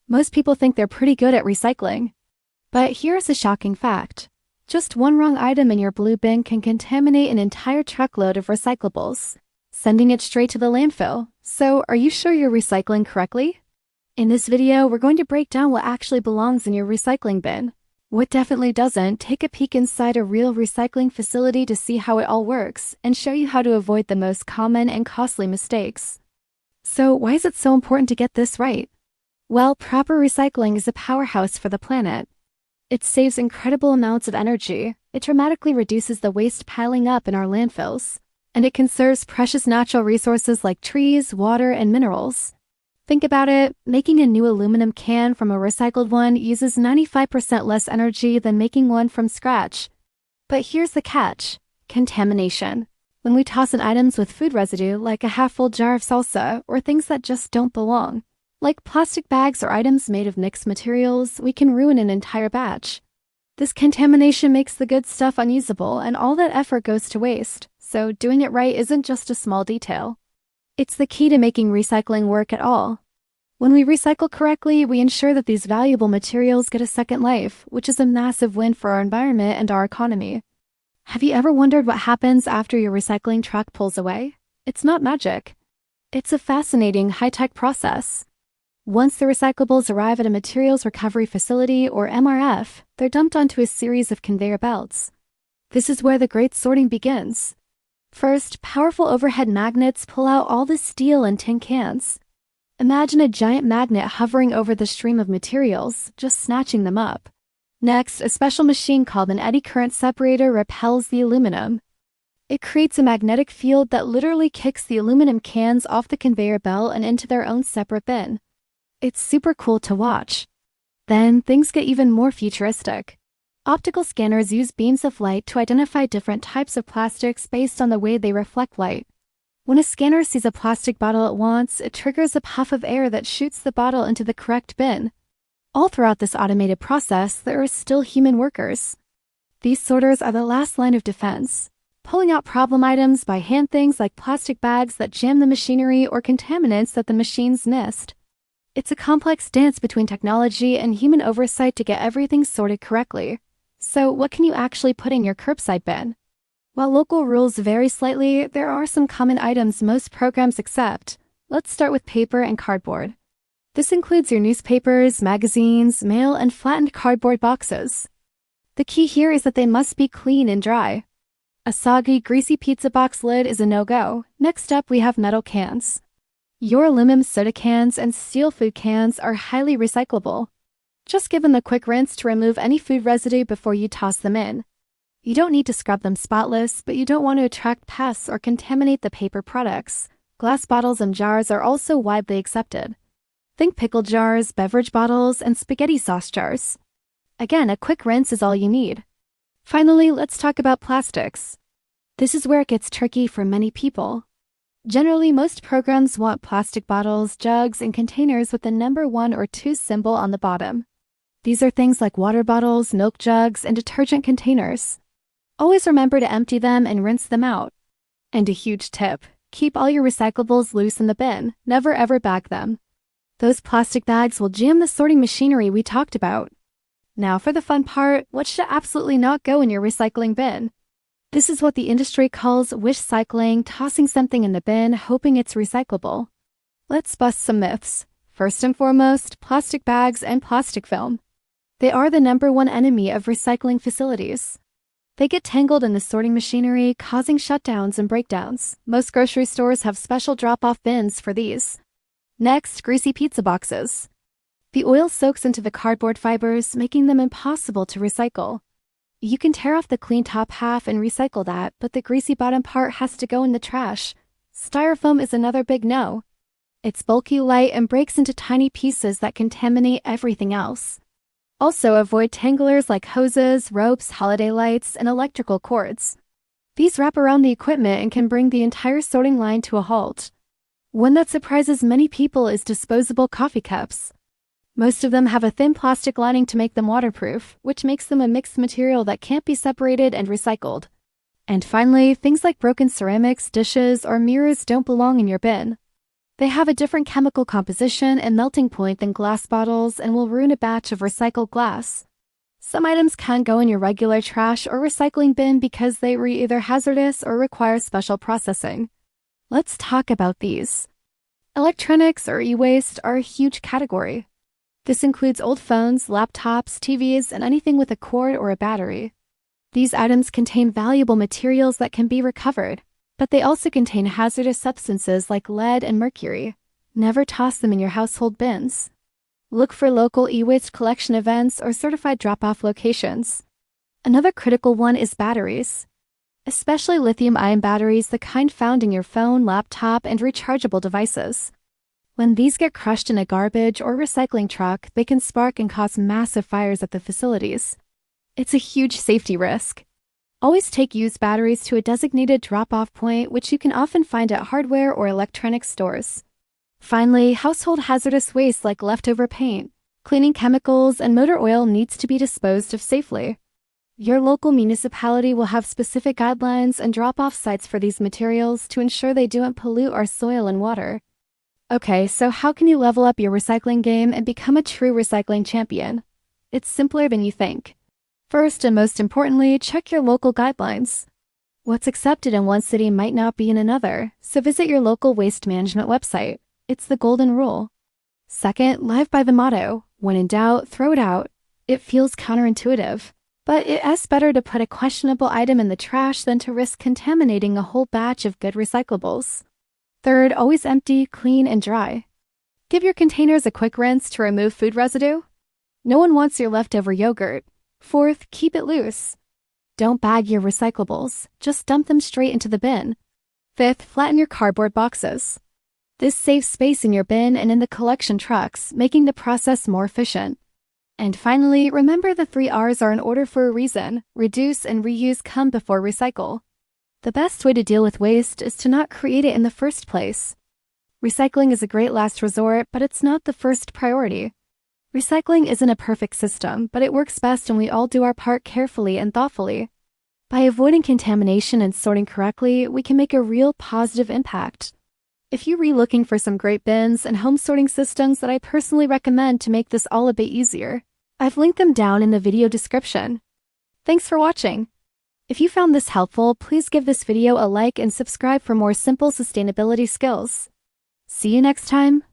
Most people think they're pretty good at recycling. But here's a shocking fact. Just one wrong item in your blue bin can contaminate an entire truckload of recyclables, sending it straight to the landfill. So, are you sure you're recycling correctly? In this video, we're going to break down what actually belongs in your recycling bin. What definitely doesn't, take a peek inside a real recycling facility to see how it all works, and show you how to avoid the most common and costly mistakes. So, why is it so important to get this right? Well, proper recycling is a powerhouse for the planet. It saves incredible amounts of energy, it dramatically reduces the waste piling up in our landfills, and it conserves precious natural resources like trees, water, and minerals. Think about it, making a new aluminum can from a recycled one uses 95% less energy than making one from scratch. But here's the catch: contamination. When we toss in items with food residue, like a half-full jar of salsa, or things that just don't belong, like plastic bags or items made of mixed materials, we can ruin an entire batch. This contamination makes the good stuff unusable, and all that effort goes to waste, so doing it right isn't just a small detail. It's the key to making recycling work at all. When we recycle correctly, we ensure that these valuable materials get a second life, which is a massive win for our environment and our economy. Have you ever wondered what happens after your recycling truck pulls away? It's not magic. It's a fascinating, high-tech process. Once the recyclables arrive at a materials recovery facility, or MRF, they're dumped onto a series of conveyor belts. This is where the great sorting begins. First, powerful overhead magnets pull out all the steel and tin cans. Imagine a giant magnet hovering over the stream of materials, just snatching them up. Next, a special machine called an eddy current separator repels the aluminum. It creates a magnetic field that literally kicks the aluminum cans off the conveyor belt and into their own separate bin. It's super cool to watch. Then, things get even more futuristic. Optical scanners use beams of light to identify different types of plastics based on the way they reflect light. When a scanner sees a plastic bottle it wants, it triggers a puff of air that shoots the bottle into the correct bin. All throughout this automated process, there are still human workers. These sorters are the last line of defense, pulling out problem items by hand, things like plastic bags that jam the machinery or contaminants that the machines missed. It's a complex dance between technology and human oversight to get everything sorted correctly. So, what can you actually put in your curbside bin? While local rules vary slightly, there are some common items most programs accept. Let's start with paper and cardboard. This includes your newspapers, magazines, mail, and flattened cardboard boxes. The key here is that they must be clean and dry. A soggy, greasy pizza box lid is a no-go. Next up, we have metal cans. Your aluminum soda cans and steel food cans are highly recyclable. Just give them a quick rinse to remove any food residue before you toss them in. You don't need to scrub them spotless, but you don't want to attract pests or contaminate the paper products. Glass bottles and jars are also widely accepted. Think pickle jars, beverage bottles, and spaghetti sauce jars. Again, a quick rinse is all you need. Finally, let's talk about plastics. This is where it gets tricky for many people. Generally, most programs want plastic bottles, jugs, and containers with the number 1 or 2 symbol on the bottom. These are things like water bottles, milk jugs, and detergent containers. Always remember to empty them and rinse them out. And a huge tip: keep all your recyclables loose in the bin, never ever bag them. Those plastic bags will jam the sorting machinery we talked about. Now for the fun part, what should absolutely not go in your recycling bin? This is what the industry calls wish cycling, tossing something in the bin, hoping it's recyclable. Let's bust some myths. First and foremost, plastic bags and plastic film. They are the number 1 enemy of recycling facilities. They get tangled in the sorting machinery, causing shutdowns and breakdowns. Most grocery stores have special drop-off bins for these. Next, greasy pizza boxes. The oil soaks into the cardboard fibers, making them impossible to recycle. You can tear off the clean top half and recycle that, but the greasy bottom part has to go in the trash. Styrofoam is another big no. It's bulky, light, and breaks into tiny pieces that contaminate everything else. Also, avoid tanglers like hoses, ropes, holiday lights, and electrical cords. These wrap around the equipment and can bring the entire sorting line to a halt. One that surprises many people is disposable coffee cups. Most of them have a thin plastic lining to make them waterproof, which makes them a mixed material that can't be separated and recycled. And finally, things like broken ceramics, dishes, or mirrors don't belong in your bin. They have a different chemical composition and melting point than glass bottles and will ruin a batch of recycled glass. Some items can go in your regular trash or recycling bin because they were either hazardous or require special processing. Let's talk about these. Electronics or e-waste are a huge category. This includes old phones, laptops, TVs, and anything with a cord or a battery. These items contain valuable materials that can be recovered, but they also contain hazardous substances like lead and mercury. Never toss them in your household bins. Look for local e-waste collection events or certified drop-off locations. Another critical one is batteries, especially lithium-ion batteries, the kind found in your phone, laptop, and rechargeable devices. When these get crushed in a garbage or recycling truck, they can spark and cause massive fires at the facilities. It's a huge safety risk. Always take used batteries to a designated drop-off point, which you can often find at hardware or electronics stores. Finally, household hazardous waste like leftover paint, cleaning chemicals, and motor oil needs to be disposed of safely. Your local municipality will have specific guidelines and drop-off sites for these materials to ensure they don't pollute our soil and water. Okay, so how can you level up your recycling game and become a true recycling champion? It's simpler than you think. First and most importantly, check your local guidelines. What's accepted in one city might not be in another, so visit your local waste management website. It's the golden rule. Second, live by the motto, when in doubt, throw it out. It feels counterintuitive, but it's better to put a questionable item in the trash than to risk contaminating a whole batch of good recyclables. Third, always empty, clean, and dry. Give your containers a quick rinse to remove food residue. No one wants your leftover yogurt. Fourth, keep it loose. Don't bag your recyclables, just dump them straight into the bin. Fifth, flatten your cardboard boxes. This saves space in your bin and in the collection trucks, making the process more efficient. And finally, remember the 3 R's are in order for a reason. Reduce and reuse come before recycle. The best way to deal with waste is to not create it in the first place. Recycling is a great last resort, but it's not the first priority. Recycling isn't a perfect system, but it works best when we all do our part carefully and thoughtfully. By avoiding contamination and sorting correctly, we can make a real positive impact. If you're looking for some great bins and home sorting systems that I personally recommend to make this all a bit easier, I've linked them down in the video description. Thanks for watching. If you found this helpful, please give this video a like and subscribe for more simple sustainability skills. See you next time.